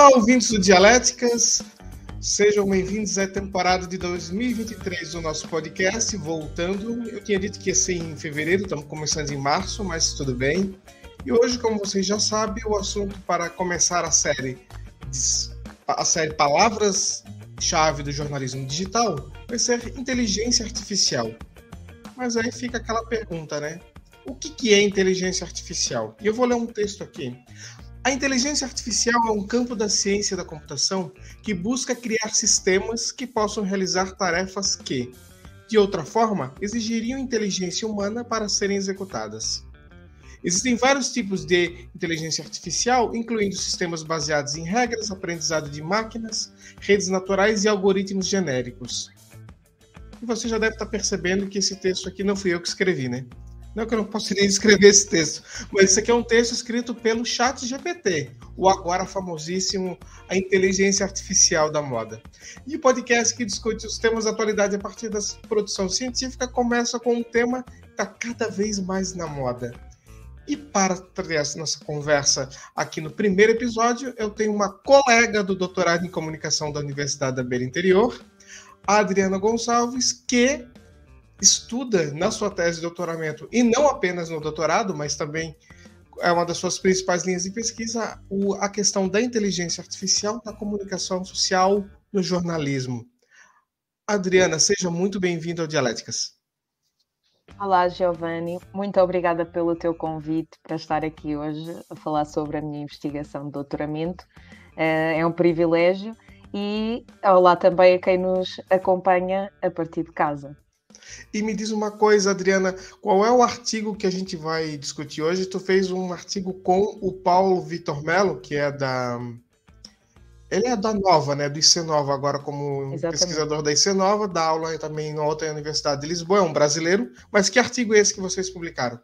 Olá, ouvintes do Dialéticas, sejam bem-vindos à temporada de 2023 do nosso podcast, voltando. Eu tinha dito que ia ser em fevereiro, estamos começando em março, mas tudo bem. E hoje, como vocês já sabem, o assunto para começar a série Palavras-Chave do Jornalismo Digital vai ser inteligência artificial. Mas aí fica aquela pergunta, né? O que é inteligência artificial? E eu vou ler um texto aqui. A inteligência artificial é um campo da ciência da computação que busca criar sistemas que possam realizar tarefas que, de outra forma, exigiriam inteligência humana para serem executadas. Existem vários tipos de inteligência artificial, incluindo sistemas baseados em regras, aprendizado de máquinas, redes naturais e algoritmos genéricos. E você já deve estar percebendo que esse texto aqui não fui eu que escrevi, né? Não que eu não possa nem escrever esse texto, mas isso aqui é um texto escrito pelo ChatGPT, o agora famosíssimo a inteligência artificial da moda. E o podcast que discute os temas da atualidade a partir da produção científica começa com um tema que está cada vez mais na moda. E para trazer essa nossa conversa aqui no primeiro episódio, eu tenho uma colega do doutorado em comunicação da Universidade da Beira Interior, a Adriana Gonçalves, que estuda na sua tese de doutoramento, e não apenas no doutorado, mas também é uma das suas principais linhas de pesquisa, a questão da inteligência artificial na comunicação social no jornalismo. Adriana, seja muito bem-vinda ao Dialéticas. Olá, Giovanni. Muito obrigada pelo teu convite para estar aqui hoje a falar sobre a minha investigação de doutoramento. É um privilégio e olá também a quem nos acompanha a partir de casa. E me diz uma coisa, Adriana, qual é o artigo que a gente vai discutir hoje? Tu fez um artigo com o Paulo Vitor Melo, que é Ele é da Nova, né? Do ICNova, agora como Exatamente. Pesquisador da ICNova, dá aula também em outra Universidade de Lisboa, é um brasileiro. Mas que artigo é esse que vocês publicaram?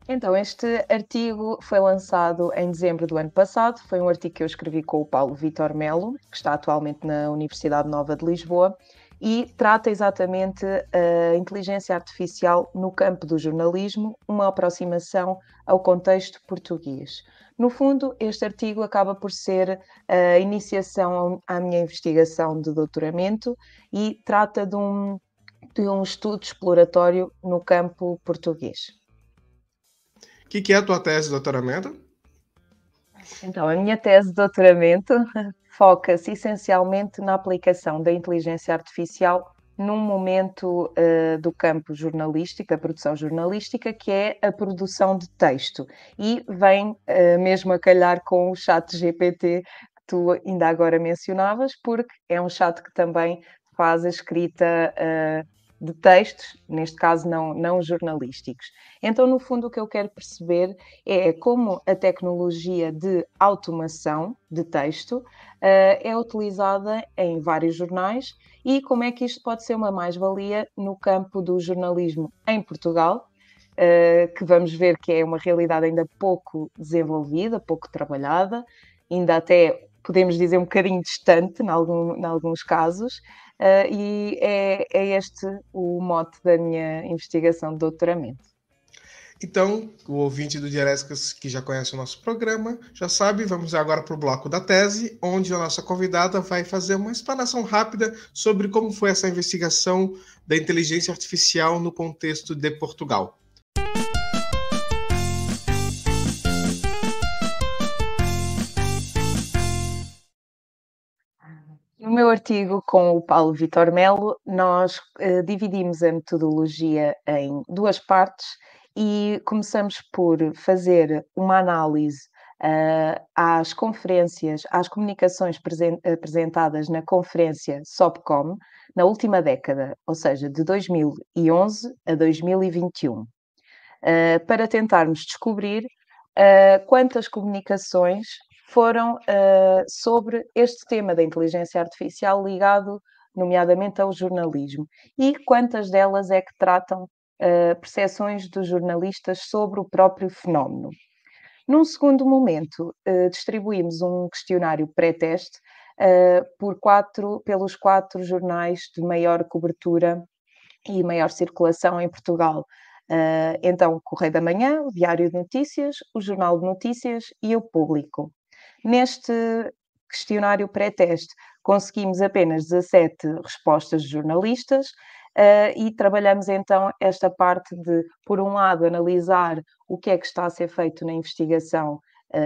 Então, este artigo foi lançado em dezembro do ano passado. Foi um artigo que eu escrevi com o Paulo Vitor Melo, que está atualmente na Universidade Nova de Lisboa, e trata exatamente a inteligência artificial no campo do jornalismo, uma aproximação ao contexto português. No fundo, este artigo acaba por ser a iniciação à minha investigação de doutoramento e trata de um estudo exploratório no campo português. O que é a tua tese de doutoramento? Então, a minha tese de doutoramento foca-se essencialmente na aplicação da inteligência artificial num momento do campo jornalístico, da produção jornalística, que é a produção de texto. E vem mesmo a calhar com o ChatGPT que tu ainda agora mencionavas, porque é um chat que também faz a escrita de textos, neste caso não jornalísticos. Então, no fundo, o que eu quero perceber é como a tecnologia de automação de texto é utilizada em vários jornais e como é que isto pode ser uma mais-valia no campo do jornalismo em Portugal, que vamos ver que é uma realidade ainda pouco desenvolvida, pouco trabalhada, ainda até podemos dizer um bocadinho distante em alguns casos, e é este o mote da minha investigação de doutoramento. Então, o ouvinte do Dialéticas que já conhece o nosso programa, já sabe, vamos agora para o bloco da tese, onde a nossa convidada vai fazer uma explanação rápida sobre como foi essa investigação da inteligência artificial no contexto de Portugal. No meu artigo com o Paulo Vitor Melo, nós dividimos a metodologia em duas partes e começamos por fazer uma análise às conferências, às comunicações apresentadas na conferência SOPCOM na última década, ou seja, de 2011 a 2021, para tentarmos descobrir quantas comunicações foram sobre este tema da inteligência artificial ligado, nomeadamente, ao jornalismo. E quantas delas é que tratam percepções dos jornalistas sobre o próprio fenómeno. Num segundo momento, distribuímos um questionário pré-teste pelos 4 jornais de maior cobertura e maior circulação em Portugal. Então, o Correio da Manhã, o Diário de Notícias, o Jornal de Notícias e o Público. Neste questionário pré-teste, conseguimos apenas 17 respostas de jornalistas, e trabalhamos então esta parte de, por um lado, analisar o que é que está a ser feito na investigação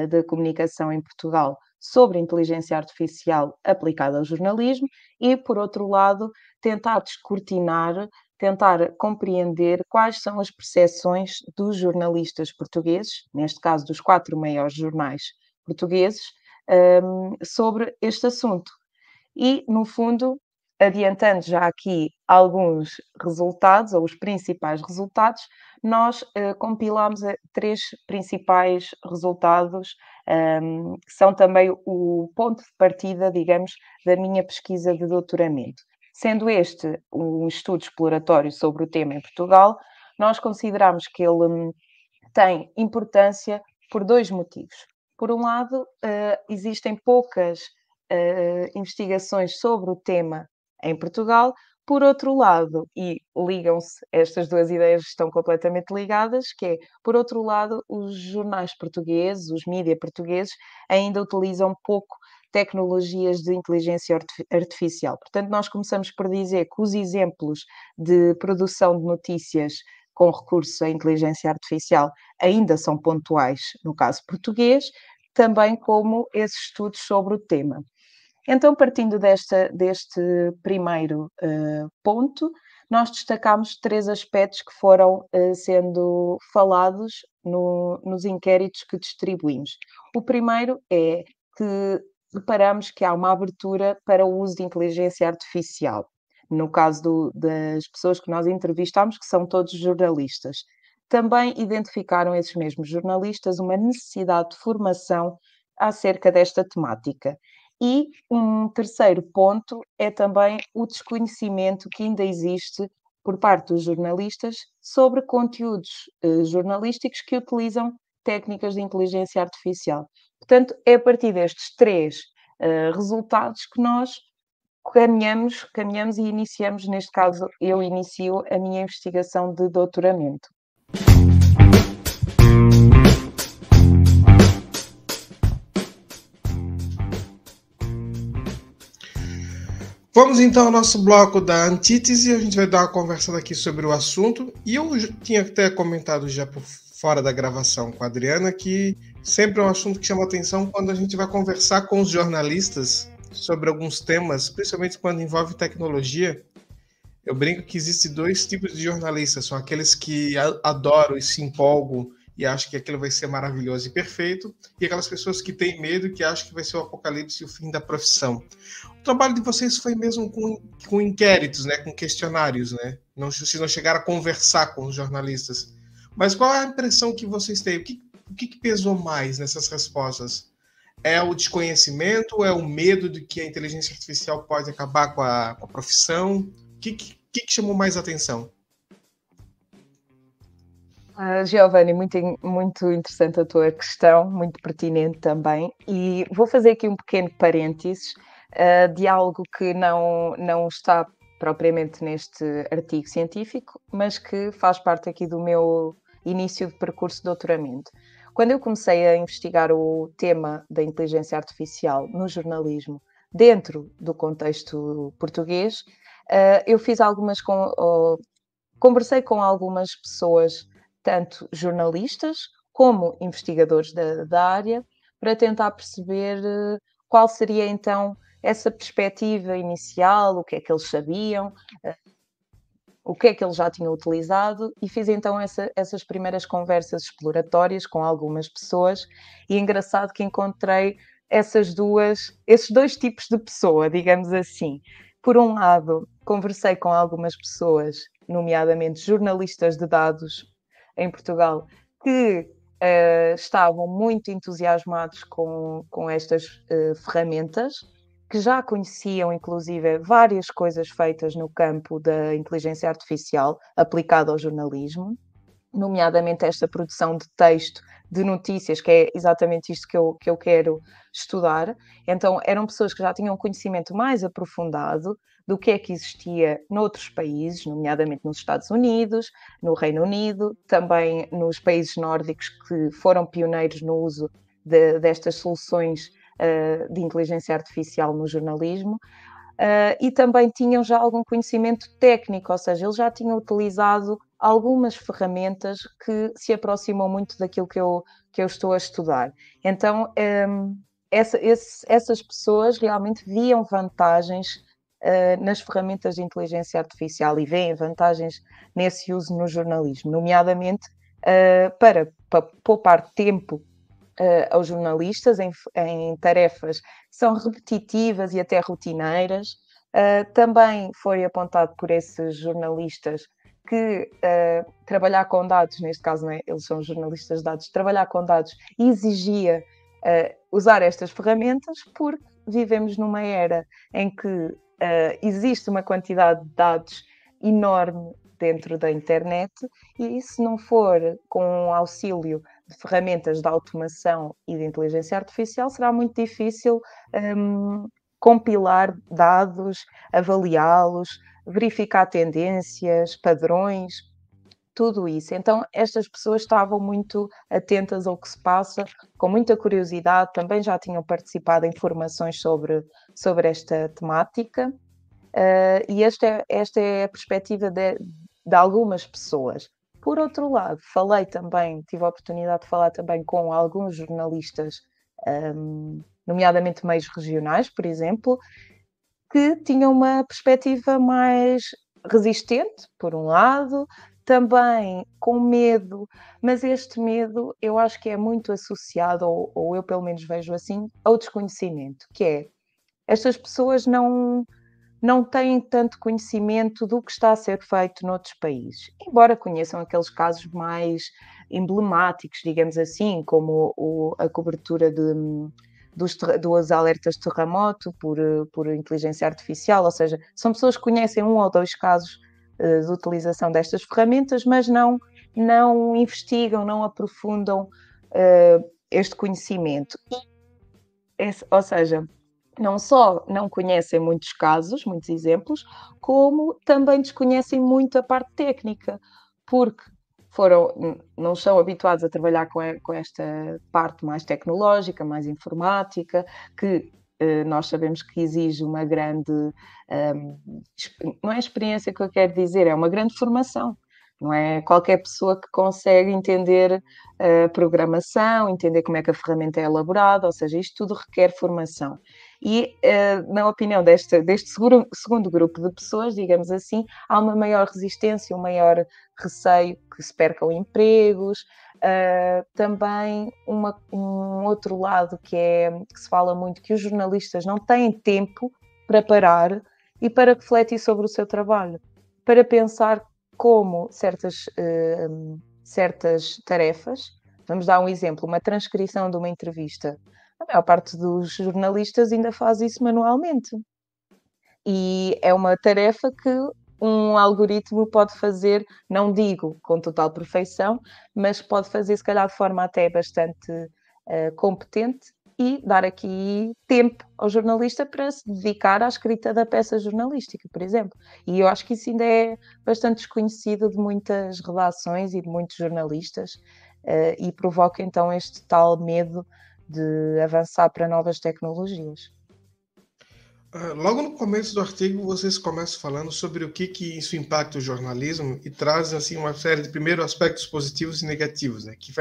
da comunicação em Portugal sobre a inteligência artificial aplicada ao jornalismo e, por outro lado, tentar descortinar, tentar compreender quais são as percepções dos jornalistas portugueses, neste caso dos 4 maiores jornais portugueses, sobre este assunto. E, no fundo, adiantando já aqui alguns resultados, ou os principais resultados, nós compilámos 3 principais resultados, que são também o ponto de partida, digamos, da minha pesquisa de doutoramento. Sendo este um estudo exploratório sobre o tema em Portugal, nós consideramos que ele tem importância por 2 motivos. Por um lado, existem poucas investigações sobre o tema em Portugal. Por outro lado, e ligam-se, estas 2 ideias estão completamente ligadas, que é, por outro lado, os jornais portugueses, os mídia portugueses, ainda utilizam pouco tecnologias de inteligência artificial. Portanto, nós começamos por dizer que os exemplos de produção de notícias com recurso à inteligência artificial ainda são pontuais no caso português, também como esses estudos sobre o tema. Então, partindo deste primeiro ponto, nós destacámos 3 aspectos que foram sendo falados nos inquéritos que distribuímos. O primeiro é que reparamos que há uma abertura para o uso de inteligência artificial. No caso das pessoas que nós entrevistámos, que são todos jornalistas. Também identificaram esses mesmos jornalistas uma necessidade de formação acerca desta temática. E um terceiro ponto é também o desconhecimento que ainda existe por parte dos jornalistas sobre conteúdos jornalísticos que utilizam técnicas de inteligência artificial. Portanto, é a partir destes 3 resultados que nós caminhamos e iniciamos, neste caso, eu inicio a minha investigação de doutoramento. Vamos então ao nosso bloco da antítese, a gente vai dar uma conversada aqui sobre o assunto, e eu tinha até comentado já por fora da gravação com a Adriana que sempre é um assunto que chama atenção quando a gente vai conversar com os jornalistas sobre alguns temas, principalmente quando envolve tecnologia. Eu brinco que existem 2 tipos de jornalistas, são aqueles que adoram e se empolgam e acham que aquilo vai ser maravilhoso e perfeito, e aquelas pessoas que têm medo e que acham que vai ser o apocalipse e o fim da profissão. O trabalho de vocês foi mesmo com inquéritos, né, com questionários, né? Vocês não chegaram a conversar com os jornalistas. Mas qual é a impressão que vocês têm? O que pesou mais nessas respostas? É o desconhecimento ou é o medo de que a inteligência artificial pode acabar com a profissão? O que chamou mais atenção? Giovanni, muito interessante a tua questão, muito pertinente também. E vou fazer aqui um pequeno parênteses de algo que não está propriamente neste artigo científico, mas que faz parte aqui do meu início de percurso de doutoramento. Quando eu comecei a investigar o tema da inteligência artificial no jornalismo dentro do contexto português, eu fiz conversei com algumas pessoas, tanto jornalistas como investigadores da área, para tentar perceber qual seria então essa perspectiva inicial, o que é que eles sabiam, o que é que eles já tinham utilizado, e fiz então essas primeiras conversas exploratórias com algumas pessoas, e é engraçado que encontrei esses 2 tipos de pessoa, digamos assim. Por um lado, conversei com algumas pessoas, nomeadamente jornalistas de dados em Portugal, que estavam muito entusiasmados com estas ferramentas, que já conheciam, inclusive, várias coisas feitas no campo da inteligência artificial aplicada ao jornalismo, nomeadamente esta produção de texto, de notícias, que é exatamente isto que eu quero estudar. Então, eram pessoas que já tinham um conhecimento mais aprofundado do que é que existia noutros países, nomeadamente nos Estados Unidos, no Reino Unido, também nos países nórdicos que foram pioneiros no uso destas soluções de inteligência artificial no jornalismo. E também tinham já algum conhecimento técnico, ou seja, eles já tinham utilizado algumas ferramentas que se aproximam muito daquilo que eu estou a estudar. Então, essas pessoas realmente viam vantagens nas ferramentas de inteligência artificial e veem vantagens nesse uso no jornalismo, nomeadamente para poupar tempo aos jornalistas em tarefas que são repetitivas e até rotineiras. Também foi apontado por esses jornalistas que trabalhar com dados, neste caso, não é? Eles são jornalistas de dados, trabalhar com dados exigia usar estas ferramentas, porque vivemos numa era em que existe uma quantidade de dados enorme dentro da internet, e se não for com o auxílio de ferramentas de automação e de inteligência artificial, será muito difícil compilar dados, avaliá-los, verificar tendências, padrões, tudo isso. Então, estas pessoas estavam muito atentas ao que se passa, com muita curiosidade, também já tinham participado em formações sobre esta temática, e esta é a perspectiva de algumas pessoas. Por outro lado, tive a oportunidade de falar também com alguns jornalistas, nomeadamente meios regionais, por exemplo, que tinham uma perspectiva mais resistente, por um lado, também com medo, mas este medo eu acho que é muito associado, ou eu pelo menos vejo assim, ao desconhecimento, que é, estas pessoas não têm tanto conhecimento do que está a ser feito noutros países, embora conheçam aqueles casos mais emblemáticos, digamos assim, como a cobertura dos alertas de terremoto por inteligência artificial, ou seja, são pessoas que conhecem um ou dois casos de utilização destas ferramentas, mas não investigam, não aprofundam este conhecimento. Ou seja, não só não conhecem muitos casos, muitos exemplos, como também desconhecem muito a parte técnica, porque não são habituados a trabalhar com esta parte mais tecnológica, mais informática, que nós sabemos que exige uma grande, não é experiência que eu quero dizer, é uma grande formação. Não é qualquer pessoa que consegue entender a programação, entender como é que a ferramenta é elaborada, ou seja, isto tudo requer formação. E, na opinião deste segundo grupo de pessoas, digamos assim, há uma maior resistência, um maior receio que se percam empregos. Também um outro lado que se fala muito, que os jornalistas não têm tempo para parar e para refletir sobre o seu trabalho, para pensar como certas tarefas. Vamos dar um exemplo, uma transcrição de uma entrevista. A maior parte dos jornalistas ainda faz isso manualmente. E é uma tarefa que um algoritmo pode fazer, não digo com total perfeição, mas pode fazer, se calhar, de forma até bastante competente, e dar aqui tempo ao jornalista para se dedicar à escrita da peça jornalística, por exemplo. E eu acho que isso ainda é bastante desconhecido de muitas redações e de muitos jornalistas, e provoca então este tal medo de avançar para novas tecnologias. Logo no começo do artigo, vocês começam falando sobre o que isso impacta o jornalismo e trazem assim, uma série de, primeiro, aspectos positivos e negativos, né, que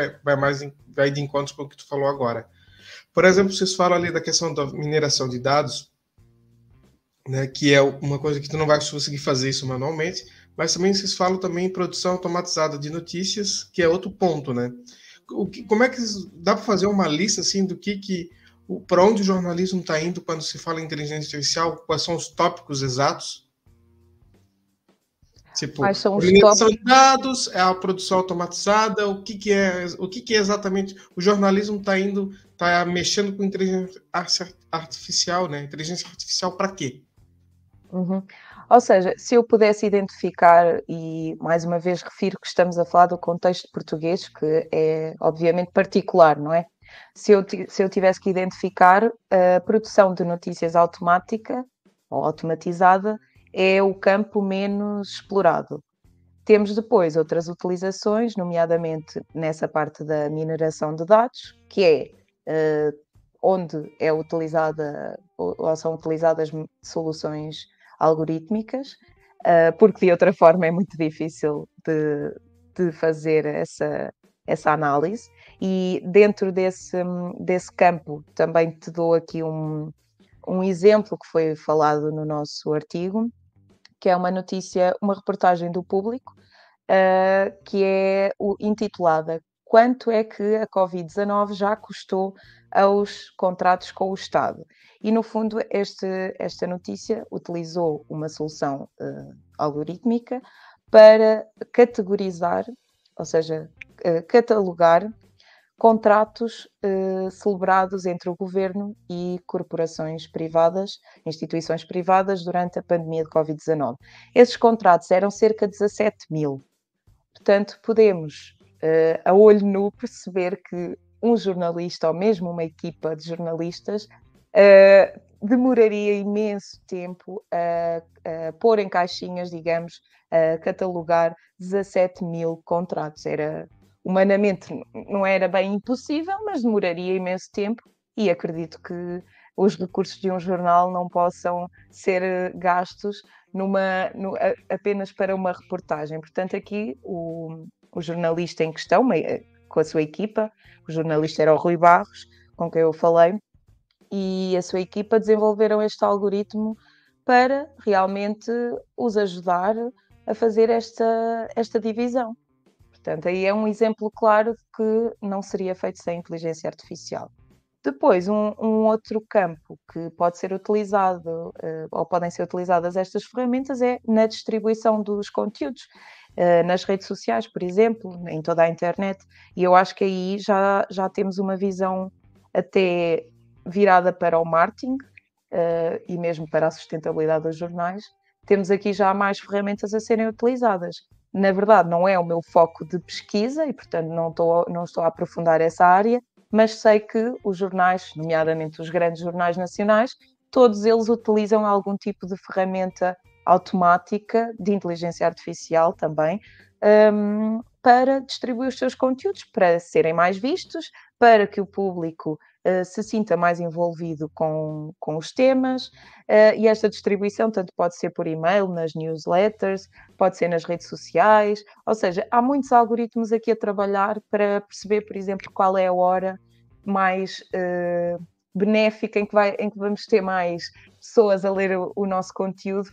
vai de encontro com o que tu falou agora. Por exemplo, vocês falam ali da questão da mineração de dados, né, que é uma coisa que tu não vai conseguir fazer isso manualmente, mas também vocês falam também em produção automatizada de notícias, que é outro ponto, né? Como é que dá para fazer uma lista assim do para onde o jornalismo está indo quando se fala em inteligência artificial? Quais são os tópicos exatos? Tipo, a mineração de dados, é a produção automatizada, o que é exatamente o jornalismo está mexendo com inteligência artificial, né? Inteligência artificial para quê? Uhum. Ou seja, se eu pudesse identificar, e mais uma vez refiro que estamos a falar do contexto português, que é obviamente particular, não é? Se eu tivesse que identificar, a produção de notícias automática ou automatizada é o campo menos explorado. Temos depois outras utilizações, nomeadamente nessa parte da mineração de dados, que é onde é utilizada ou são utilizadas soluções algorítmicas, porque de outra forma é muito difícil de fazer essa análise. E dentro desse campo também te dou aqui um exemplo que foi falado no nosso artigo, que é uma notícia, uma reportagem do Público, que é intitulada "Quanto é que a Covid-19 já custou aos contratos com o Estado?". E, no fundo, esta notícia utilizou uma solução algorítmica para categorizar, ou seja, catalogar contratos celebrados entre o governo e corporações privadas, instituições privadas, durante a pandemia de Covid-19. Esses contratos eram cerca de 17.000. Portanto, podemos, a olho nu, perceber que um jornalista, ou mesmo uma equipa de jornalistas, demoraria imenso tempo a pôr em caixinhas, digamos, a catalogar 17.000 contratos. Humanamente, não era bem impossível, mas demoraria imenso tempo, e acredito que os recursos de um jornal não possam ser gastos apenas para uma reportagem. Portanto, aqui o jornalista em questão, com a sua equipa, o jornalista era o Rui Barros, com quem eu falei, e a sua equipa desenvolveram este algoritmo para realmente os ajudar a fazer esta divisão. Portanto, aí é um exemplo claro de que não seria feito sem inteligência artificial. Depois, um outro campo que pode ser utilizado, ou podem ser utilizadas estas ferramentas, é na distribuição dos conteúdos, nas redes sociais, por exemplo, em toda a internet. E eu acho que aí já temos uma visão até virada para o marketing, e mesmo para a sustentabilidade dos jornais. Temos aqui já mais ferramentas a serem utilizadas. Na verdade, não é o meu foco de pesquisa e, portanto, não estou a aprofundar essa área, mas sei que os jornais, nomeadamente os grandes jornais nacionais, todos eles utilizam algum tipo de ferramenta automática de inteligência artificial também, para distribuir os seus conteúdos, para serem mais vistos, para que o público se sinta mais envolvido com os temas, e esta distribuição tanto pode ser por e-mail, nas newsletters, pode ser nas redes sociais, ou seja, há muitos algoritmos aqui a trabalhar para perceber, por exemplo, qual é a hora mais benéfica em que vamos ter mais pessoas a ler o nosso conteúdo.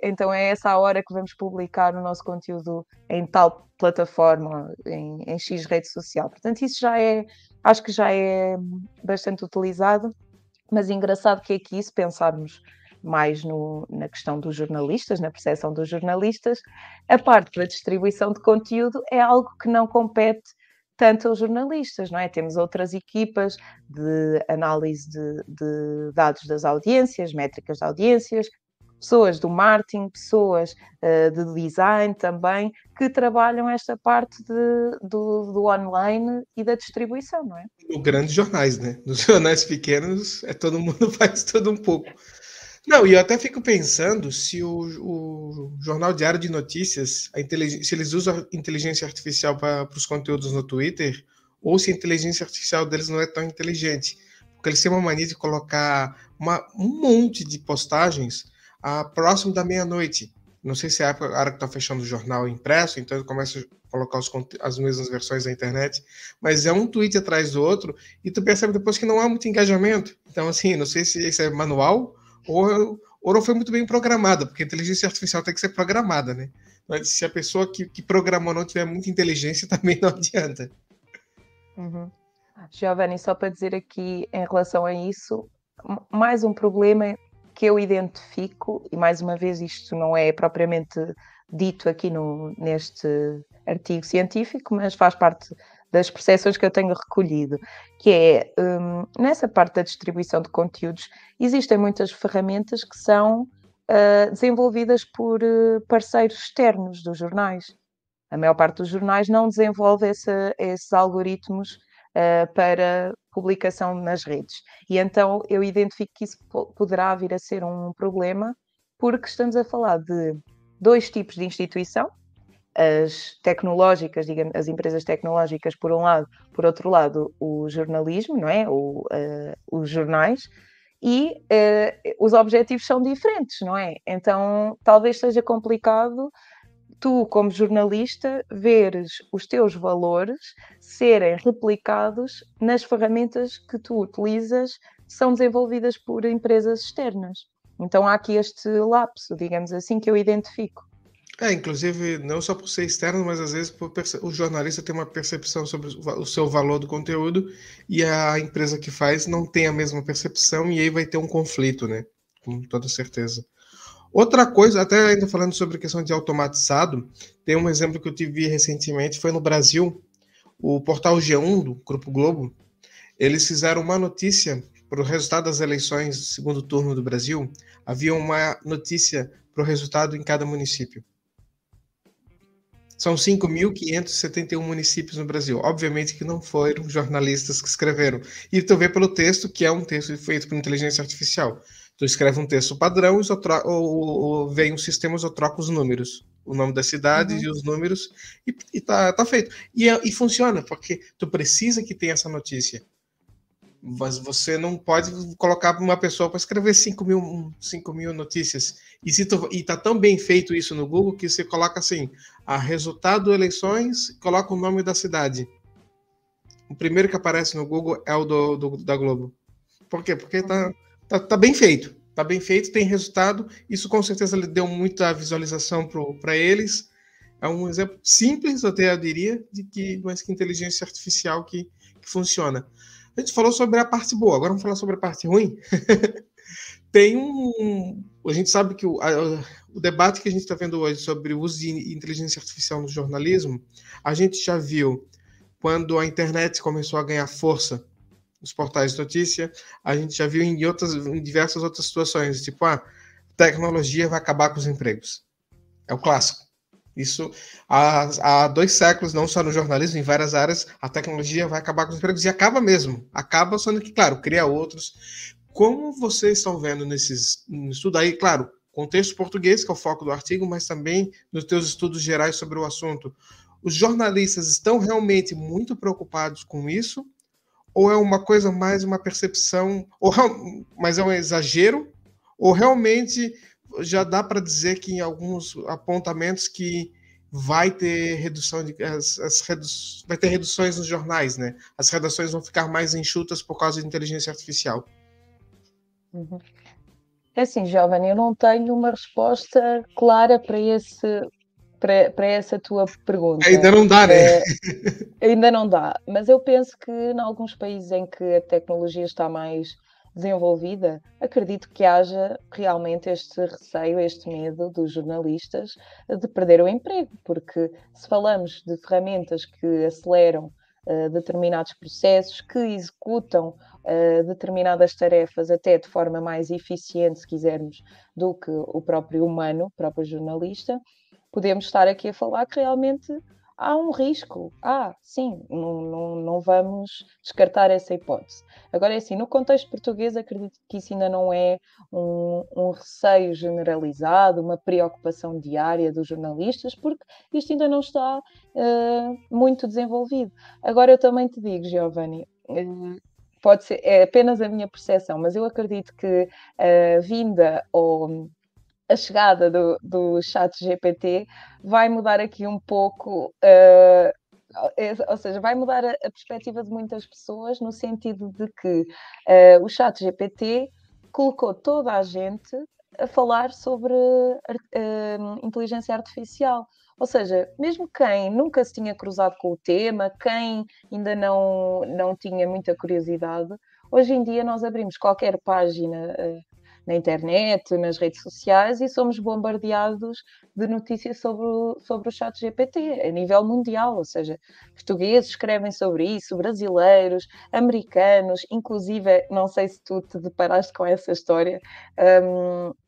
Então é essa a hora que vamos publicar o nosso conteúdo em tal plataforma, em X rede social. Portanto, isso acho que já é bastante utilizado, mas engraçado que aqui, se pensarmos mais na questão dos jornalistas, na percepção dos jornalistas, a parte da distribuição de conteúdo é algo que não compete tanto aos jornalistas, não é? Temos outras equipas de análise de dados das audiências, métricas de audiências, pessoas do marketing, pessoas de design também, que trabalham esta parte do online e da distribuição, não é? Nos grandes jornais, né? Nos jornais pequenos, todo mundo faz tudo um pouco. Não, e eu até fico pensando se o Jornal Diário de Notícias, se eles usam inteligência artificial para os conteúdos no Twitter, ou se a inteligência artificial deles não é tão inteligente. Porque eles têm uma mania de colocar um monte de postagens próximo da meia-noite. Não sei se é a hora que está fechando o jornal impresso, então ele começa a colocar as mesmas versões da internet, mas é um tweet atrás do outro, e tu percebe depois que não há muito engajamento. Então, assim, não sei se isso é manual, ou não foi muito bem programada, porque a inteligência artificial tem que ser programada, né? Mas se a pessoa que programou não tiver muita inteligência, também não adianta. Uhum. Giovanni, só para dizer aqui em relação a isso, mais um problema que eu identifico, e mais uma vez isto não é propriamente dito aqui neste artigo científico, mas faz parte das percepções que eu tenho recolhido, que é, nessa parte da distribuição de conteúdos, existem muitas ferramentas que são desenvolvidas por parceiros externos dos jornais. A maior parte dos jornais não desenvolve esses algoritmos para publicação nas redes. E então eu identifico que isso poderá vir a ser um problema, porque estamos a falar de dois tipos de instituição, as tecnológicas, digamos, as empresas tecnológicas por um lado, por outro lado o jornalismo, não é? Os jornais, e os objetivos são diferentes, não é? Então talvez seja complicado tu, como jornalista, veres os teus valores serem replicados nas ferramentas que tu utilizas, são desenvolvidas por empresas externas. Então há aqui este lapso, digamos assim, que eu identifico. Inclusive, não só por ser externo, mas às vezes o jornalista tem uma percepção sobre o seu valor do conteúdo e a empresa que faz não tem a mesma percepção e aí vai ter um conflito, né? Com toda certeza. Outra coisa, até ainda falando sobre a questão de automatizado, tem um exemplo que eu tive recentemente, foi no Brasil, o portal G1 do Grupo Globo, eles fizeram uma notícia para o resultado das eleições do segundo turno do Brasil, havia uma notícia para o resultado em cada município. São 5.571 municípios no Brasil. Obviamente que não foram jornalistas que escreveram. E tu vê pelo texto que é um texto feito por inteligência artificial. Tu escreve um texto padrão ou vem um sistema e troca os números. O nome da cidade e os números e tá feito. E funciona, porque tu precisa que tenha essa notícia. Mas você não pode colocar uma pessoa para escrever 5.000 notícias. E tá tão bem feito isso no Google que você coloca assim, resultado eleições, coloca o nome da cidade. O primeiro que aparece no Google é o da Globo. Por quê? Porque tá bem feito. Tá bem feito, tem resultado. Isso com certeza deu muita visualização para eles. É um exemplo simples, até eu diria, mas que inteligência artificial que funciona. A gente falou sobre a parte boa, agora vamos falar sobre a parte ruim. A gente sabe que o debate que a gente está vendo hoje sobre o uso de inteligência artificial no jornalismo, a gente já viu quando a internet começou a ganhar força nos portais de notícia, a gente já viu em diversas outras situações, tipo, tecnologia vai acabar com os empregos. É o clássico. Isso há 2 séculos, não só no jornalismo, em várias áreas, a tecnologia vai acabar com os empregos e acaba mesmo. Acaba, sendo que, claro, cria outros. Como vocês estão vendo nesse estudo aí, claro, contexto português, que é o foco do artigo, mas também nos teus estudos gerais sobre o assunto, os jornalistas estão realmente muito preocupados com isso? Ou é uma coisa mais uma percepção, mas é um exagero? Ou realmente já dá para dizer que em alguns apontamentos que vai ter redução vai ter reduções nos jornais, né? As redações vão ficar mais enxutas por causa de inteligência artificial. É assim, Jovem, eu não tenho uma resposta clara para essa tua pergunta. Ainda não dá, né? Ainda não dá, mas eu penso que em alguns países em que a tecnologia está mais desenvolvida, acredito que haja realmente este receio, este medo dos jornalistas de perder o emprego, porque se falamos de ferramentas que aceleram determinados processos, que executam determinadas tarefas até de forma mais eficiente, se quisermos, do que o próprio humano, o próprio jornalista, podemos estar aqui a falar que realmente há um risco. Sim, não vamos descartar essa hipótese. Agora, é assim, no contexto português, acredito que isso ainda não é um receio generalizado, uma preocupação diária dos jornalistas, porque isto ainda não está muito desenvolvido. Agora, eu também te digo, Giovanni, pode ser, é apenas a minha percepção, mas eu acredito que a vinda ou a chegada do chat GPT vai mudar aqui um pouco, ou seja, vai mudar a perspectiva de muitas pessoas no sentido de que o chat GPT colocou toda a gente a falar sobre inteligência artificial. Ou seja, mesmo quem nunca se tinha cruzado com o tema, quem ainda não tinha muita curiosidade, hoje em dia nós abrimos qualquer página na internet, nas redes sociais, e somos bombardeados de notícias sobre o chat GPT, a nível mundial, ou seja, portugueses escrevem sobre isso, brasileiros, americanos, inclusive, não sei se tu te deparaste com essa história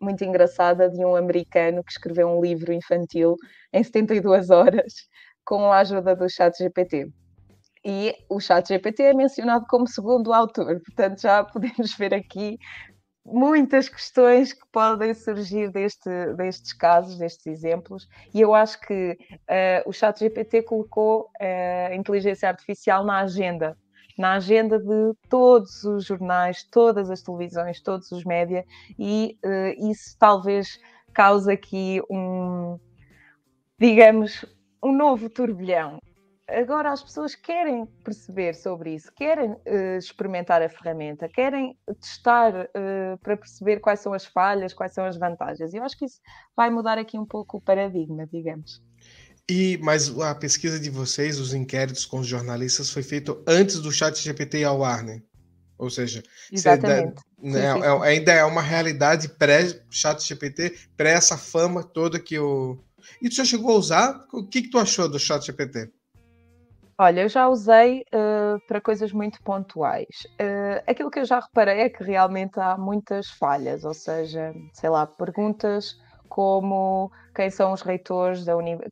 muito engraçada de um americano que escreveu um livro infantil em 72 horas com a ajuda do chat GPT. E o chat GPT é mencionado como segundo autor, portanto já podemos ver aqui muitas questões que podem surgir destes casos, destes exemplos, e eu acho que o ChatGPT colocou a inteligência artificial na agenda de todos os jornais, todas as televisões, todos os média, e isso talvez cause aqui digamos, um novo turbilhão. Agora as pessoas querem perceber sobre isso, querem experimentar a ferramenta, querem testar para perceber quais são as falhas, quais são as vantagens. E eu acho que isso vai mudar aqui um pouco o paradigma, digamos. Mas a pesquisa de vocês, os inquéritos com os jornalistas, foi feito antes do ChatGPT ir ao ar, né? Ou seja, Exatamente. Sim, sim, sim. ainda é uma realidade pré-ChatGPT, pré essa fama toda que o... E tu já chegou a usar? O que tu achou do ChatGPT? Olha, eu já usei para coisas muito pontuais. Aquilo que eu já reparei é que realmente há muitas falhas, ou seja, sei lá, perguntas como quem são os reitores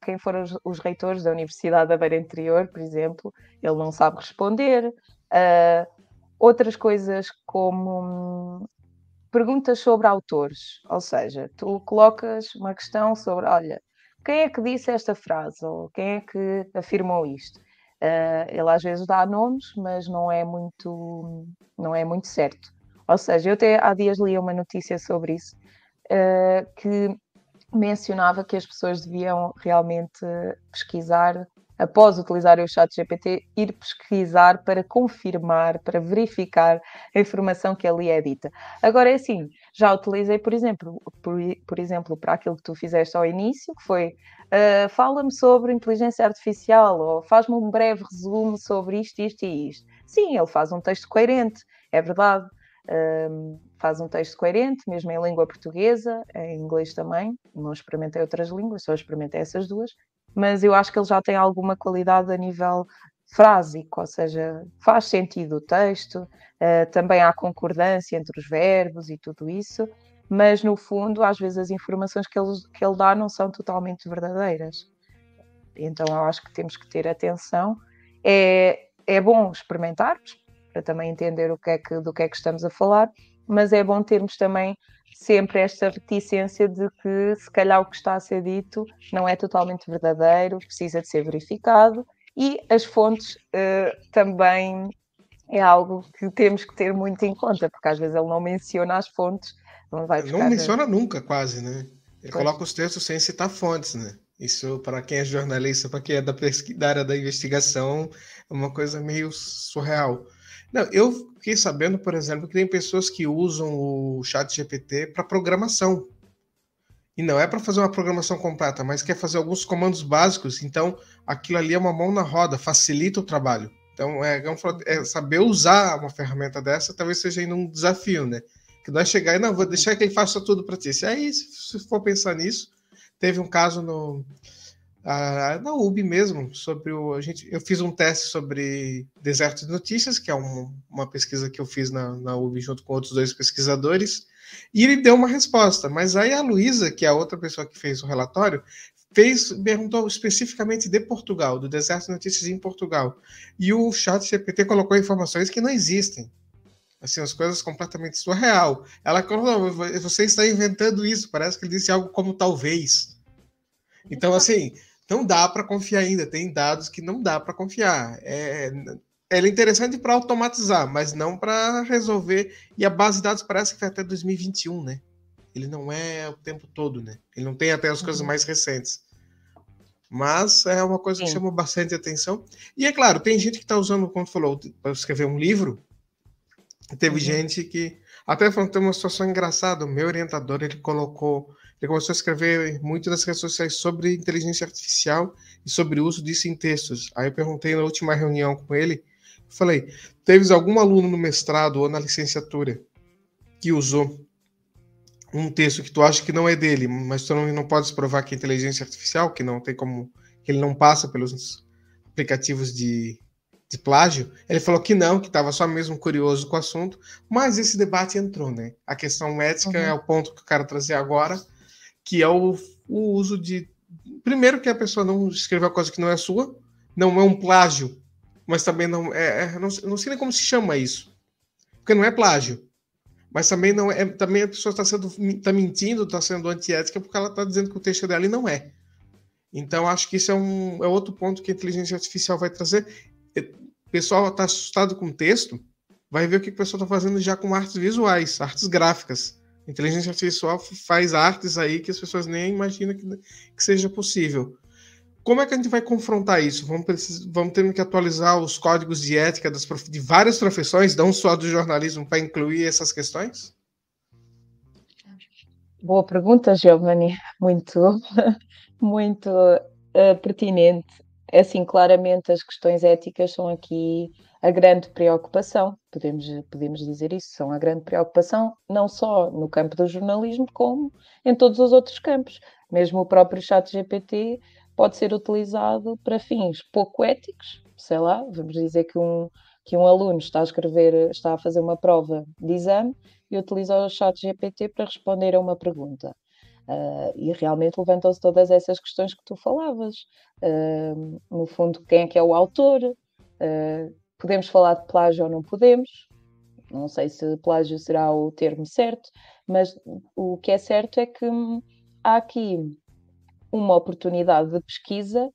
quem foram os reitores da Universidade da Beira Interior, por exemplo, ele não sabe responder. Outras coisas como perguntas sobre autores, ou seja, tu colocas uma questão sobre, olha, quem é que disse esta frase ou quem é que afirmou isto? Ele às vezes dá nomes, mas não é muito certo. Ou seja, eu até há dias li uma notícia sobre isso, que mencionava que as pessoas deviam realmente pesquisar, após utilizar o ChatGPT, ir pesquisar para confirmar, para verificar a informação que ali é dita. Agora, é assim, já utilizei, por exemplo, para aquilo que tu fizeste ao início, que foi fala-me sobre inteligência artificial, ou faz-me um breve resumo sobre isto, isto e isto. Sim, ele faz um texto coerente, é verdade. Faz um texto coerente, mesmo em língua portuguesa, em inglês também. Não experimentei outras línguas, só experimentei essas duas. Mas eu acho que ele já tem alguma qualidade a nível frásico, ou seja, faz sentido o texto, também há concordância entre os verbos e tudo isso, mas no fundo, às vezes as informações que ele dá não são totalmente verdadeiras. Então eu acho que temos que ter atenção. É bom experimentarmos, para também entender do que é que estamos a falar, mas é bom termos também sempre esta reticência de que se calhar o que está a ser dito não é totalmente verdadeiro, precisa de ser verificado, e as fontes também é algo que temos que ter muito em conta, porque às vezes ele não menciona as fontes, não vai Não buscar... menciona nunca, quase, né? Ele Pois. coloca os textos sem citar fontes, né? Isso, para quem é jornalista, para quem é da área da investigação, é uma coisa meio surreal. Não, eu fiquei sabendo, por exemplo, que tem pessoas que usam o chat GPT para programação. E não é para fazer uma programação completa, mas quer fazer alguns comandos básicos. Então, aquilo ali é uma mão na roda, facilita o trabalho. Então, saber usar uma ferramenta dessa talvez seja ainda um desafio, né? Que não é chegar e não, vou deixar que ele faça tudo para ti. Aí, se for pensar nisso, teve um caso na UB mesmo, eu fiz um teste sobre deserto de notícias, que é uma pesquisa que eu fiz na UB junto com outros dois pesquisadores, e ele deu uma resposta, mas aí a Luísa, que é a outra pessoa que fez o relatório, perguntou especificamente de Portugal, do deserto de notícias em Portugal, e o ChatGPT colocou informações que não existem. Assim, as coisas completamente surreal. Ela falou, você está inventando isso, parece que ele disse algo como talvez. Então, assim, não dá para confiar ainda. Tem dados que não dá para confiar. Ele é interessante para automatizar, mas não para resolver. E a base de dados parece que vai até 2021, né? Ele não é o tempo todo, né? Ele não tem até as coisas mais recentes. Mas é uma coisa que chama bastante atenção. E é claro, tem gente que está usando, como tu falou, para escrever um livro. Teve gente que... Até falando que tem uma situação engraçada. O meu orientador, ele começou a escrever muito nas redes sociais sobre inteligência artificial e sobre o uso disso em textos. Aí eu perguntei na última reunião com ele, falei, teve algum aluno no mestrado ou na licenciatura que usou um texto que tu acha que não é dele, mas tu não pode provar que é inteligência artificial, que não tem como, que ele não passa pelos aplicativos de plágio? Ele falou que não, que estava só mesmo curioso com o assunto, mas esse debate entrou, né? A questão ética é o ponto que eu quero trazer agora, que é o uso de... Primeiro que a pessoa não escreveu coisa que não é sua, não é um plágio, mas também não sei nem como se chama isso, porque não é plágio. Mas também não é. Também a pessoa está mentindo, está sendo antiética, porque ela está dizendo que o texto dela e não é. Então, acho que isso é outro ponto que a inteligência artificial vai trazer. O pessoal está assustado com o texto, vai ver o que o pessoal está fazendo já com artes visuais, artes gráficas. A inteligência artificial faz artes aí que as pessoas nem imaginam que seja possível. Como é que a gente vai confrontar isso? Vamos ter que atualizar os códigos de ética de várias profissões, não só do jornalismo, para incluir essas questões? Boa pergunta, Giovanni. Muito, muito pertinente. É assim, claramente as questões éticas são aqui a grande preocupação, podemos dizer isso, são a grande preocupação, não só no campo do jornalismo, como em todos os outros campos. Mesmo o próprio chat GPT pode ser utilizado para fins pouco éticos, sei lá, vamos dizer que um aluno está a fazer uma prova de exame e utiliza o chat GPT para responder a uma pergunta. E realmente levantam-se todas essas questões que tu falavas. No fundo, quem é que é o autor? Podemos falar de plágio ou não podemos? Não sei se plágio será o termo certo, mas o que é certo é que há aqui uma oportunidade de pesquisa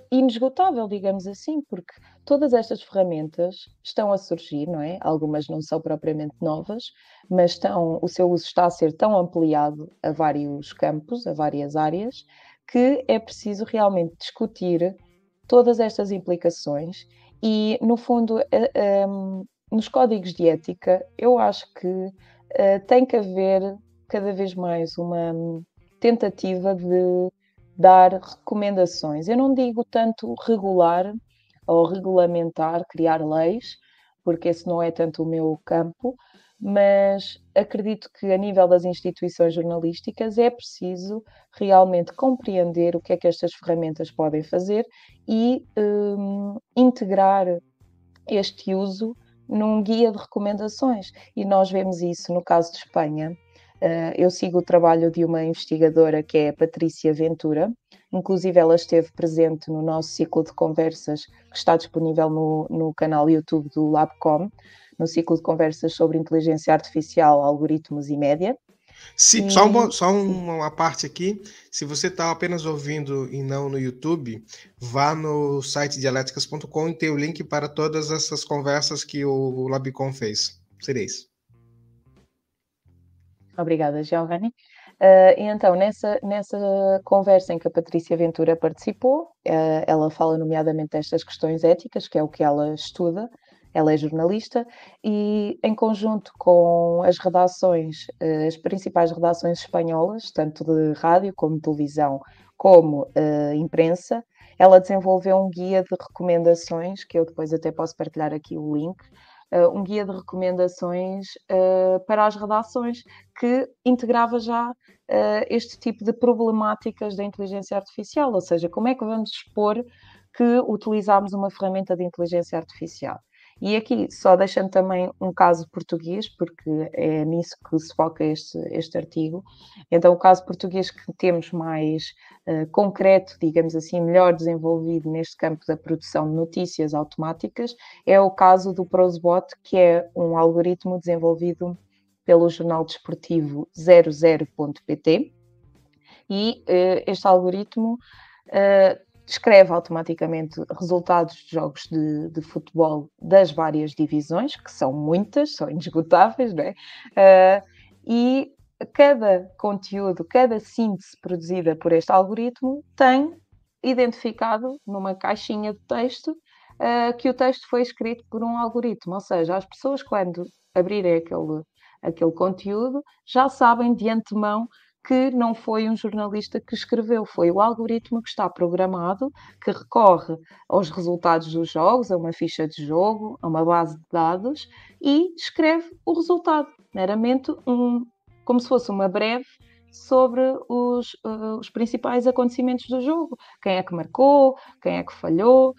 inesgotável, digamos assim, porque todas estas ferramentas estão a surgir, não é? Algumas não são propriamente novas, mas o seu uso está a ser tão ampliado a vários campos, a várias áreas, que é preciso realmente discutir todas estas implicações e, no fundo, nos códigos de ética, eu acho que tem que haver cada vez mais uma tentativa de dar recomendações. Eu não digo tanto regular ou regulamentar, criar leis, porque esse não é tanto o meu campo, mas acredito que a nível das instituições jornalísticas é preciso realmente compreender o que é que estas ferramentas podem fazer e integrar este uso num guia de recomendações. E nós vemos isso no caso de Espanha. Eu sigo o trabalho de uma investigadora que é a Patrícia Ventura, inclusive ela esteve presente no nosso ciclo de conversas que está disponível no canal YouTube do Labcom, no ciclo de conversas sobre inteligência artificial, algoritmos e média. Sim, só uma parte aqui. Se você está apenas ouvindo e não no YouTube, vá no site dialéticas.com e tem o link para todas essas conversas que o Labicom fez. Seria isso. Obrigada, Giovanni. Então, nessa conversa em que a Patrícia Ventura participou, ela fala nomeadamente destas questões éticas, que é o que ela estuda. Ela é jornalista e, em conjunto com as redações, as principais redações espanholas, tanto de rádio como televisão, como imprensa, ela desenvolveu um guia de recomendações, que eu depois até posso partilhar aqui o link, um guia de recomendações para as redações que integrava já este tipo de problemáticas da inteligência artificial, ou seja, como é que vamos expor que utilizamos uma ferramenta de inteligência artificial. E aqui, só deixando também um caso português, porque é nisso que se foca este artigo. Então, o caso português que temos mais concreto, digamos assim, melhor desenvolvido neste campo da produção de notícias automáticas, é o caso do Prosbot, que é um algoritmo desenvolvido pelo jornal desportivo 00.pt. E este algoritmo descreve automaticamente resultados de jogos de futebol das várias divisões, que são muitas, são inesgotáveis, não é? E cada conteúdo, cada síntese produzida por este algoritmo tem identificado numa caixinha de texto que o texto foi escrito por um algoritmo, ou seja, as pessoas quando abrirem aquele conteúdo já sabem de antemão que não foi um jornalista que escreveu, foi o algoritmo que está programado, que recorre aos resultados dos jogos, a uma ficha de jogo, a uma base de dados e escreve o resultado, meramente como se fosse uma breve sobre os principais acontecimentos do jogo. Quem é que marcou, quem é que falhou,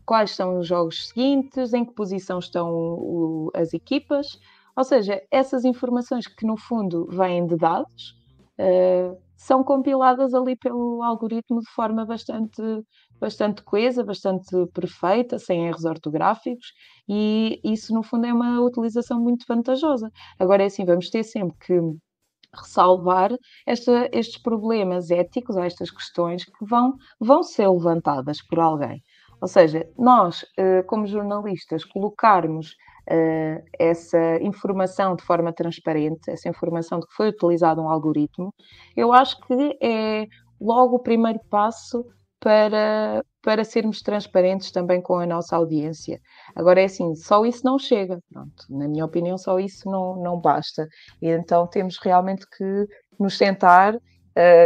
quais são os jogos seguintes, em que posição estão as equipas. Ou seja, essas informações que no fundo vêm de dados, são compiladas ali pelo algoritmo de forma bastante coesa, bastante perfeita, sem erros ortográficos, e isso, no fundo, é uma utilização muito vantajosa. Agora, é assim, vamos ter sempre que ressalvar estes problemas éticos ou estas questões que vão ser levantadas por alguém. Ou seja, nós, como jornalistas, colocarmos essa informação de forma transparente, essa informação de que foi utilizado um algoritmo, eu acho que é logo o primeiro passo para sermos transparentes também com a nossa audiência. Agora é assim, só isso não chega, pronto, na minha opinião, só isso não basta. E então temos realmente que nos sentar,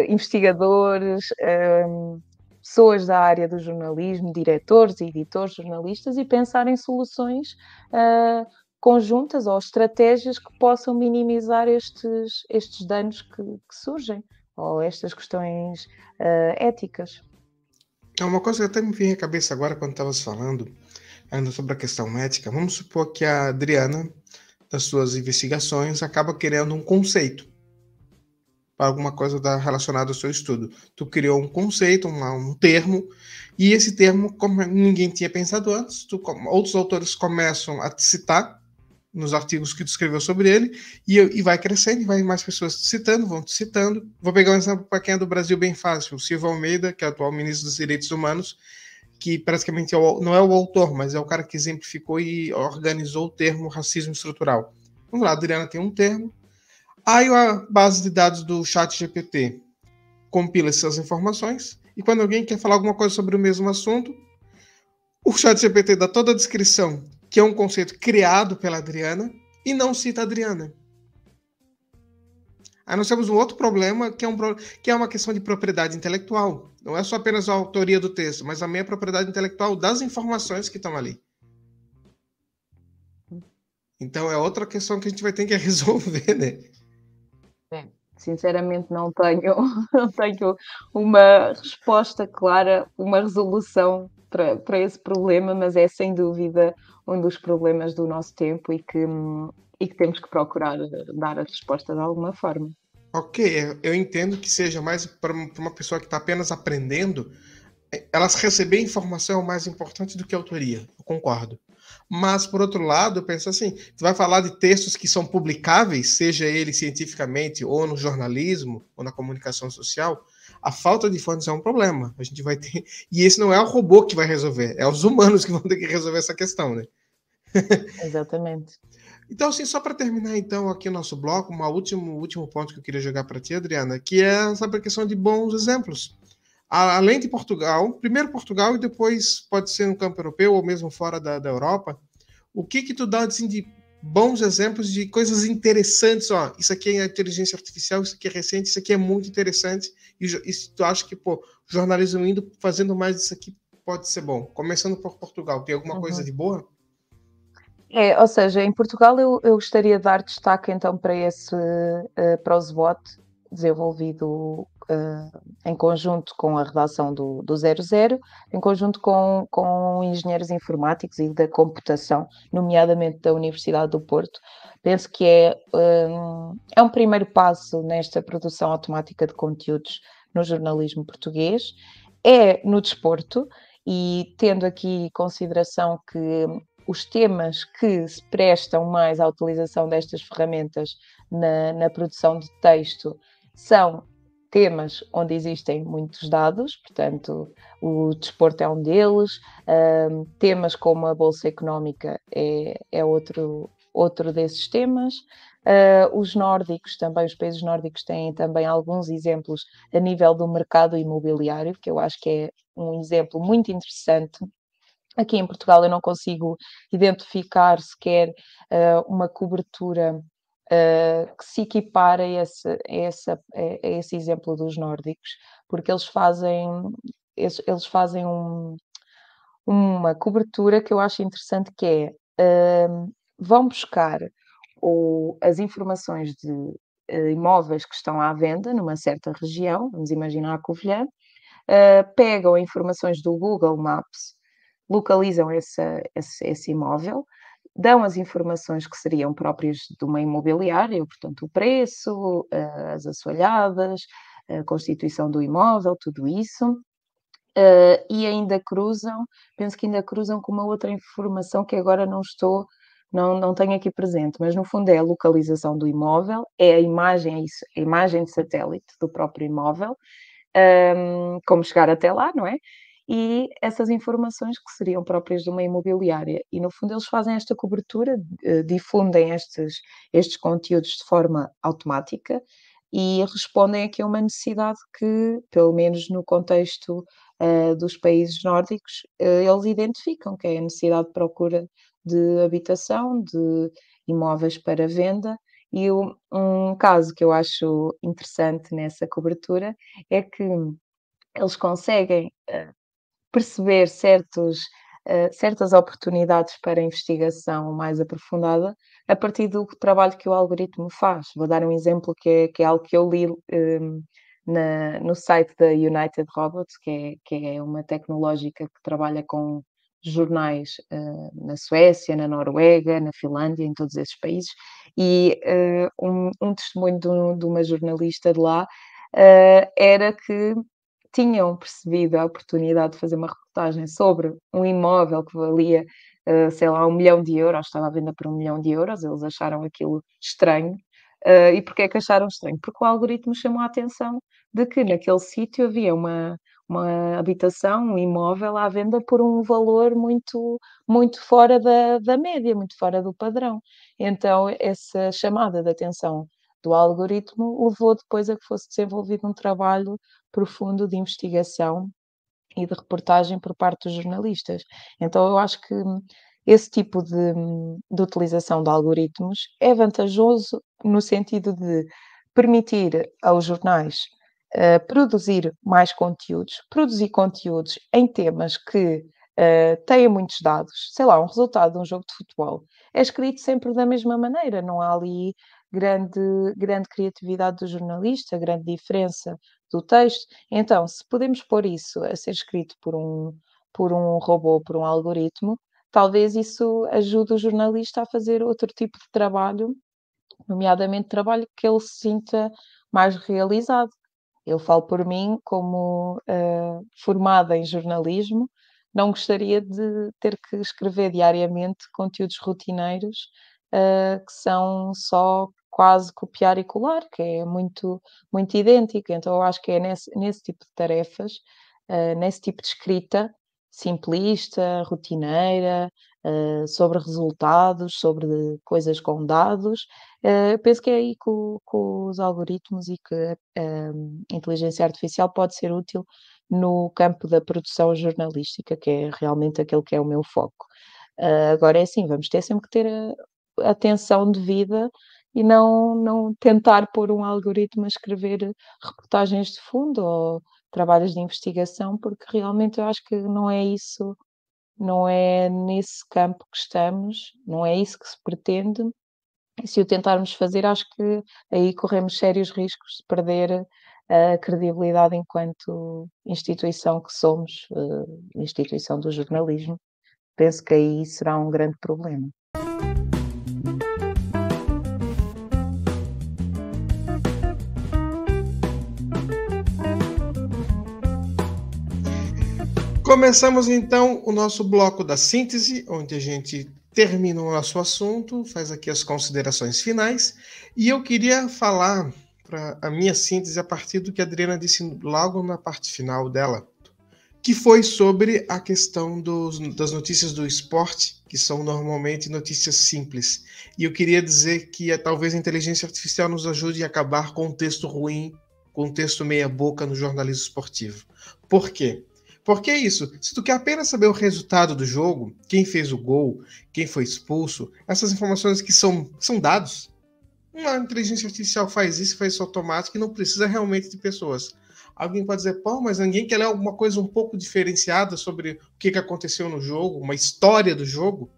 investigadores, pessoas da área do jornalismo, diretores e editores, jornalistas, e pensar em soluções conjuntas ou estratégias que possam minimizar estes danos que surgem, ou estas questões éticas. É uma coisa que até me veio à cabeça agora quando estavas falando, ainda sobre a questão ética. Vamos supor que a Adriana, das suas investigações, acaba criando um conceito para alguma coisa relacionada ao seu estudo. Tu criou um conceito, um termo, e esse termo, como ninguém tinha pensado antes, outros autores começam a te citar nos artigos que tu escreveu sobre ele, e vai crescendo, e vai mais pessoas te citando, vão te citando. Vou pegar um exemplo para quem é do Brasil bem fácil, o Silvio Almeida, que é o atual ministro dos Direitos Humanos, que praticamente não é o autor, mas é o cara que exemplificou e organizou o termo racismo estrutural. Vamos lá, a Adriana tem um termo, aí a base de dados do ChatGPT compila essas informações, e quando alguém quer falar alguma coisa sobre o mesmo assunto, o ChatGPT dá toda a descrição, que é um conceito criado pela Adriana, e não cita a Adriana. Aí nós temos um outro problema, que é uma questão de propriedade intelectual. Não é só apenas a autoria do texto, mas também a propriedade intelectual das informações que estão ali. Então é outra questão que a gente vai ter que resolver, né? Sinceramente, não tenho, não tenho uma resposta clara, uma resolução para esse problema, mas é sem dúvida um dos problemas do nosso tempo e que temos que procurar dar a resposta de alguma forma. Ok, eu entendo que seja mais para uma pessoa que está apenas aprendendo, elas receber informação é o mais importante do que a autoria, eu concordo. Mas, por outro lado, eu penso assim, tu vai falar de textos que são publicáveis, seja ele cientificamente, ou no jornalismo, ou na comunicação social, a falta de fontes é um problema. A gente vai ter... E esse não é o robô que vai resolver, é os humanos que vão ter que resolver essa questão, né? Exatamente. Então, assim, só para terminar, então, aqui o nosso bloco, último ponto que eu queria jogar para ti, Adriana, que é sobre a questão de bons exemplos. Além de Portugal, primeiro Portugal e depois pode ser no campo europeu ou mesmo fora da Europa, o que tu dá assim, de bons exemplos de coisas interessantes? Ó, isso aqui é inteligência artificial, isso aqui é recente, isso aqui é muito interessante, e tu acha que, pô, jornalismo indo fazendo mais disso aqui pode ser bom? Começando por Portugal, tem alguma coisa Uhum. de boa? Ou seja, em Portugal eu gostaria de dar destaque então para para o SWOT, desenvolvido em conjunto com a redação do 00, em conjunto com engenheiros informáticos e da computação, nomeadamente da Universidade do Porto. Penso que é um primeiro passo nesta produção automática de conteúdos no jornalismo português. É no desporto, e tendo aqui em consideração que os temas que se prestam mais à utilização destas ferramentas na produção de texto são temas onde existem muitos dados, portanto, o desporto é um deles, temas como a Bolsa Económica é outro desses temas. Os nórdicos também, os países nórdicos têm também alguns exemplos a nível do mercado imobiliário, que eu acho que é um exemplo muito interessante. Aqui em Portugal eu não consigo identificar sequer uma cobertura que se equipara a esse exemplo dos nórdicos, porque eles fazem uma cobertura que eu acho interessante, que vão buscar as informações de imóveis que estão à venda numa certa região, vamos imaginar a Covilhã, pegam informações do Google Maps, localizam esse imóvel, dão as informações que seriam próprias de uma imobiliária, portanto, o preço, as assoalhadas, a constituição do imóvel, tudo isso. E ainda cruzam, penso que ainda cruzam com uma outra informação que agora não tenho aqui presente, mas no fundo é a localização do imóvel, é a imagem, é isso, a imagem de satélite do próprio imóvel, como chegar até lá, não é? E essas informações que seriam próprias de uma imobiliária. E no fundo eles fazem esta cobertura, difundem estes conteúdos de forma automática e respondem aqui a uma necessidade que, pelo menos no contexto dos países nórdicos, eles identificam, que é a necessidade de procura de habitação, de imóveis para venda. E um caso que eu acho interessante nessa cobertura é que eles conseguem perceber certas oportunidades para investigação mais aprofundada a partir do trabalho que o algoritmo faz. Vou dar um exemplo que é algo que eu li no site da United Robots, que é uma tecnológica que trabalha com jornais na Suécia, na Noruega, na Finlândia, em todos esses países, e um testemunho de uma jornalista de lá era que tinham percebido a oportunidade de fazer uma reportagem sobre um imóvel que valia, sei lá, 1 milhão de euros, estava à venda por 1 milhão de euros, eles acharam aquilo estranho. E porquê é que acharam estranho? Porque o algoritmo chamou a atenção de que naquele sítio havia uma habitação, um imóvel à venda por um valor muito fora da média, muito fora do padrão. Então, essa chamada de atenção do algoritmo levou depois a que fosse desenvolvido um trabalho profundo de investigação e de reportagem por parte dos jornalistas. Então, eu acho que esse tipo de utilização de algoritmos é vantajoso no sentido de permitir aos jornais produzir mais conteúdos, produzir conteúdos em temas que têm muitos dados. Sei lá, um resultado de um jogo de futebol é escrito sempre da mesma maneira, não há ali grande criatividade do jornalista, grande diferença do texto. Então, se podemos pôr isso a ser escrito por um robô, por um algoritmo, talvez isso ajude o jornalista a fazer outro tipo de trabalho, nomeadamente trabalho que ele se sinta mais realizado. Eu falo por mim, como formada em jornalismo, não gostaria de ter que escrever diariamente conteúdos rotineiros que são só quase copiar e colar, que é muito idêntico. Então, eu acho que é nesse tipo de tarefas, nesse tipo de escrita simplista, rotineira, sobre resultados, sobre coisas com dados. Penso que é aí que os algoritmos e que a inteligência artificial pode ser útil no campo da produção jornalística, que é realmente aquele que é o meu foco. Agora é assim, vamos ter sempre que ter a atenção devida e não tentar pôr um algoritmo a escrever reportagens de fundo ou trabalhos de investigação, porque realmente eu acho que não é isso, não é nesse campo que estamos, não é isso que se pretende. E se o tentarmos fazer, acho que aí corremos sérios riscos de perder a credibilidade enquanto instituição que somos, instituição do jornalismo. Penso que aí será um grande problema. Começamos então o nosso bloco da síntese, onde a gente termina o nosso assunto, faz aqui as considerações finais, e eu queria falar para a minha síntese a partir do que a Adriana disse logo na parte final dela, que foi sobre a questão das notícias do esporte, que são normalmente notícias simples. E eu queria dizer que talvez a inteligência artificial nos ajude a acabar com o texto ruim, com o texto meia-boca no jornalismo esportivo. Por quê? Porque é isso, se tu quer apenas saber o resultado do jogo, quem fez o gol, quem foi expulso, essas informações que são dados, uma inteligência artificial faz isso automático e não precisa realmente de pessoas. Alguém pode dizer, pô, mas ninguém quer ler alguma coisa um pouco diferenciada sobre o que aconteceu no jogo, uma história do jogo?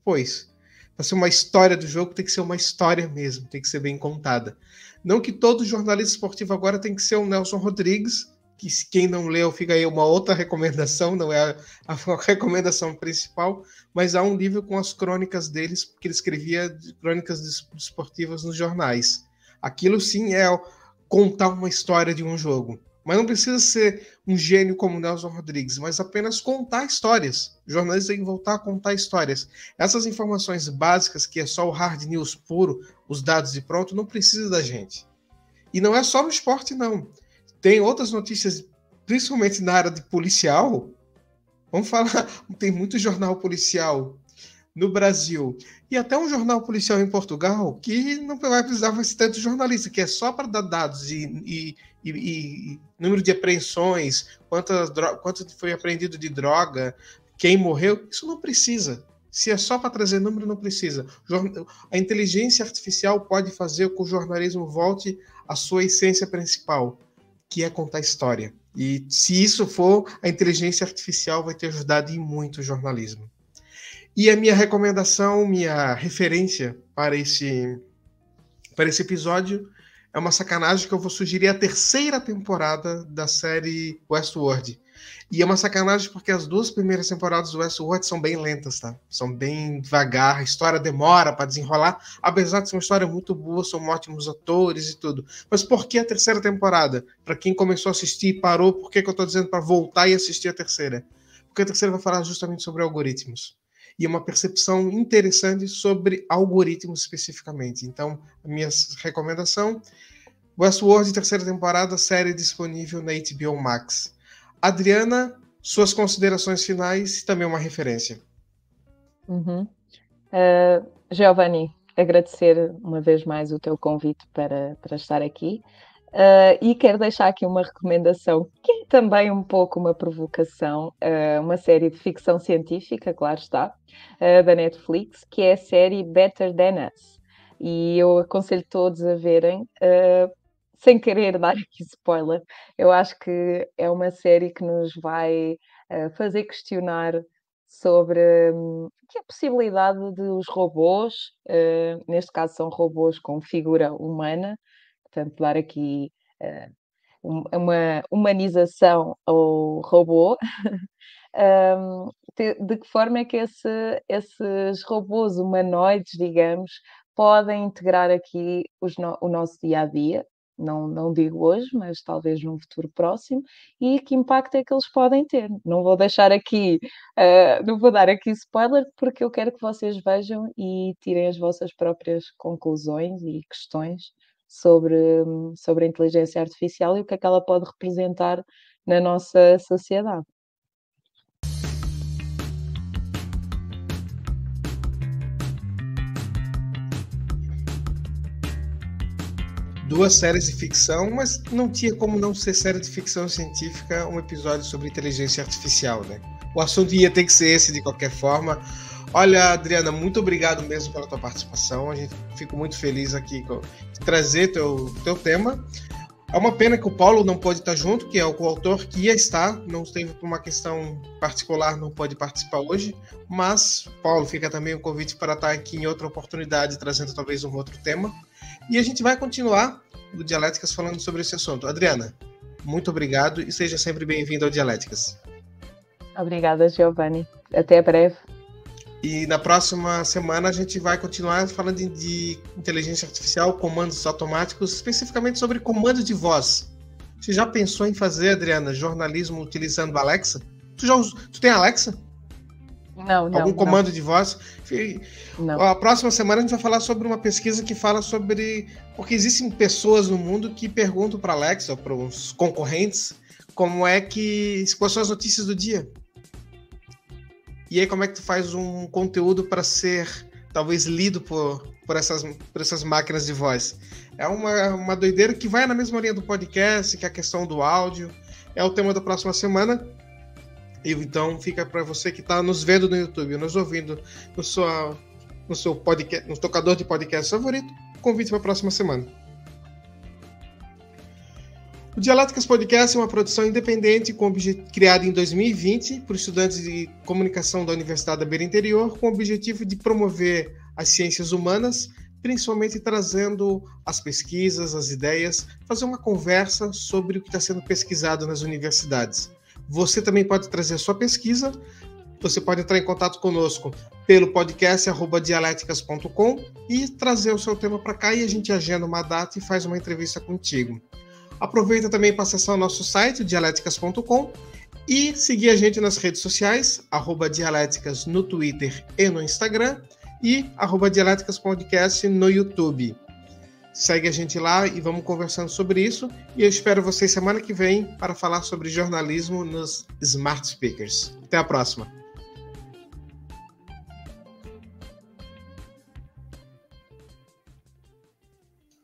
Pois, para ser uma história do jogo tem que ser uma história mesmo, tem que ser bem contada. Não que todo jornalista esportivo agora tem que ser o Nelson Rodrigues, que se quem não leu fica aí uma outra recomendação, não é a recomendação principal, mas há um livro com as crônicas deles, que ele escrevia crônicas esportivas nos jornais. Aquilo sim é contar uma história de um jogo. Mas não precisa ser um gênio como Nelson Rodrigues, mas apenas contar histórias. Os jornalistas têm que voltar a contar histórias. Essas informações básicas, que é só o hard news puro, os dados de pronto, não precisa da gente. E não é só no esporte, não. Tem outras notícias, principalmente na área de policial. Vamos falar, tem muito jornal policial no Brasil e até um jornal policial em Portugal que não vai precisar de tanto jornalista, que é só para dar dados e número de apreensões, quanto foi apreendido de droga, quem morreu, isso não precisa. Se é só para trazer número, não precisa. A inteligência artificial pode fazer com que o jornalismo volte à sua essência principal, que é contar história. E se isso for, a inteligência artificial vai ter ajudado em muito o jornalismo. E a minha recomendação, minha referência para esse episódio é uma sacanagem que eu vou sugerir a 3ª temporada da série Westworld. E é uma sacanagem porque as 2 primeiras temporadas do Westworld são bem lentas, tá? São bem devagar, a história demora para desenrolar, apesar de ser uma história muito boa, são ótimos atores e tudo. Mas por que a 3ª temporada? Para quem começou a assistir e parou, por que eu estou dizendo para voltar e assistir a 3ª? Porque a 3ª vai falar justamente sobre algoritmos. E uma percepção interessante sobre algoritmos especificamente. Então, a minha recomendação, Westworld, 3ª temporada, série disponível na HBO Max. Adriana, suas considerações finais e também uma referência. Giovanni, agradecer uma vez mais o teu convite para estar aqui. E quero deixar aqui uma recomendação, que é também um pouco uma provocação, uma série de ficção científica, claro está, da Netflix, que é a série Better Than Us. E eu aconselho todos a verem, sem querer dar aqui spoiler. Eu acho que é uma série que nos vai fazer questionar sobre que a possibilidade de os robôs, neste caso são robôs com figura humana, portanto, dar aqui uma humanização ao robô. De que forma é que esses robôs humanoides, digamos, podem integrar aqui o nosso dia-a-dia, não digo hoje, mas talvez num futuro próximo, e que impacto é que eles podem ter. Não vou deixar aqui, não vou dar aqui spoiler, porque eu quero que vocês vejam e tirem as vossas próprias conclusões e questões sobre a inteligência artificial e o que é que ela pode representar na nossa sociedade. Duas séries de ficção, mas não tinha como não ser série de ficção científica um episódio sobre inteligência artificial, né? O assunto ia ter que ser esse de qualquer forma. Olha, Adriana, muito obrigado mesmo pela tua participação. A gente fica muito feliz aqui de trazer teu tema. É uma pena que o Paulo não pode estar junto, que é o coautor que ia estar, não esteve por uma questão particular, não pode participar hoje, mas, Paulo, fica também o convite para estar aqui em outra oportunidade, trazendo talvez um outro tema. E a gente vai continuar no Dialéticas falando sobre esse assunto. Adriana, muito obrigado e seja sempre bem-vindo ao Dialéticas. Obrigada, Giovanni. Até breve. E na próxima semana a gente vai continuar falando de inteligência artificial, comandos automáticos, especificamente sobre comandos de voz. Você já pensou em fazer, Adriana, jornalismo utilizando a Alexa? Tu tem Alexa? Não. Algum comando de voz? Não. A próxima semana a gente vai falar sobre uma pesquisa que fala sobre... Porque existem pessoas no mundo que perguntam para a Alexa, ou para os concorrentes, quais são as notícias do dia. E aí, como é que tu faz um conteúdo para ser, talvez, lido por essas máquinas de voz? É uma doideira que vai na mesma linha do podcast, que é a questão do áudio. É o tema da próxima semana. E então, fica para você que está nos vendo no YouTube, nos ouvindo no seu podcast, no tocador de podcast favorito, convite para a próxima semana. O Dialéticas Podcast é uma produção independente criada em 2020 por estudantes de comunicação da Universidade da Beira Interior, com o objetivo de promover as ciências humanas, principalmente trazendo as pesquisas, as ideias, fazer uma conversa sobre o que está sendo pesquisado nas universidades. Você também pode trazer a sua pesquisa, você pode entrar em contato conosco pelo podcast @dialéticas.com e trazer o seu tema para cá e a gente agenda uma data e faz uma entrevista contigo. Aproveita também para acessar o nosso site, dialéticas.com, e seguir a gente nas redes sociais, @dialéticas no Twitter e no Instagram, e @dialéticas podcast no YouTube. Segue a gente lá e vamos conversando sobre isso. E eu espero vocês semana que vem para falar sobre jornalismo nos Smart Speakers. Até a próxima!